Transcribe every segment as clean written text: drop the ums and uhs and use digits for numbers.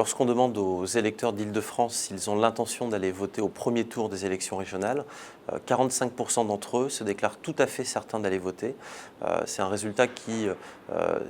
Lorsqu'on demande aux électeurs d'Île-de-France s'ils ont l'intention d'aller voter au premier tour des élections régionales, 45% d'entre eux se déclarent tout à fait certains d'aller voter. C'est un résultat qui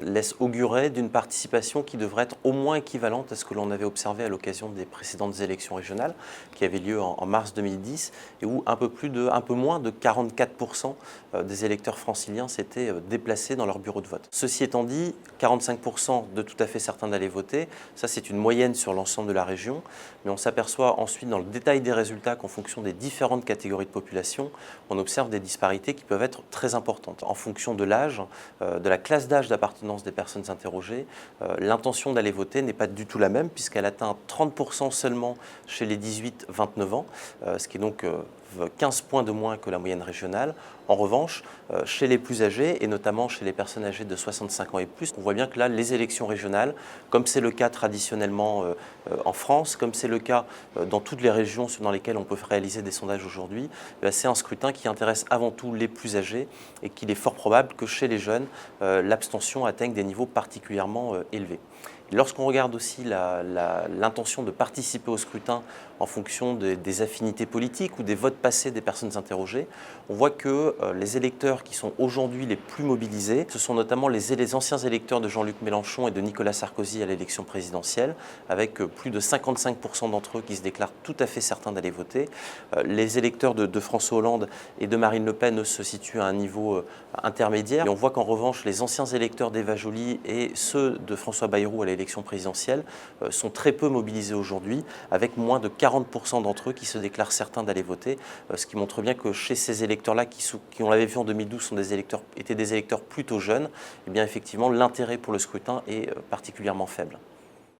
laisse augurer d'une participation qui devrait être au moins équivalente à ce que l'on avait observé à l'occasion des précédentes élections régionales qui avaient lieu en mars 2010 et où un peu moins de 44% des électeurs franciliens s'étaient déplacés dans leur bureau de vote. Ceci étant dit, 45% de tout à fait certains d'aller voter, ça c'est une moyenne sur l'ensemble de la région, mais on s'aperçoit ensuite dans le détail des résultats qu'en fonction des différentes catégories de population, on observe des disparités qui peuvent être très importantes. En fonction de l'âge, de la classe d'âge d'appartenance des personnes interrogées, l'intention d'aller voter n'est pas du tout la même puisqu'elle atteint 30% seulement chez les 18-29 ans, ce qui est donc 15 points de moins que la moyenne régionale. En revanche, chez les plus âgés, et notamment chez les personnes âgées de 65 ans et plus, on voit bien que là, les élections régionales, comme c'est le cas traditionnellement en France, comme c'est le cas dans toutes les régions dans lesquelles on peut réaliser des sondages aujourd'hui, c'est un scrutin qui intéresse avant tout les plus âgés et qu'il est fort probable que chez les jeunes, l'abstention atteigne des niveaux particulièrement élevés. Lorsqu'on regarde aussi l'intention de participer au scrutin en fonction des affinités politiques ou des votes passés des personnes interrogées, on voit que les électeurs qui sont aujourd'hui les plus mobilisés, ce sont notamment les anciens électeurs de Jean-Luc Mélenchon et de Nicolas Sarkozy à l'élection présidentielle, avec plus de 55% d'entre eux qui se déclarent tout à fait certains d'aller voter. Les électeurs de François Hollande et de Marine Le Pen, eux, se situent à un niveau intermédiaire. Et on voit qu'en revanche, les anciens électeurs d'Eva Joly et ceux de François Bayrou à l'élection présidentielle sont très peu mobilisés aujourd'hui, avec moins de 40% d'entre eux qui se déclarent certains d'aller voter, ce qui montre bien que chez ces électeurs-là, qui on l'avait vu en 2012, étaient des électeurs plutôt jeunes, et bien effectivement l'intérêt pour le scrutin est particulièrement faible.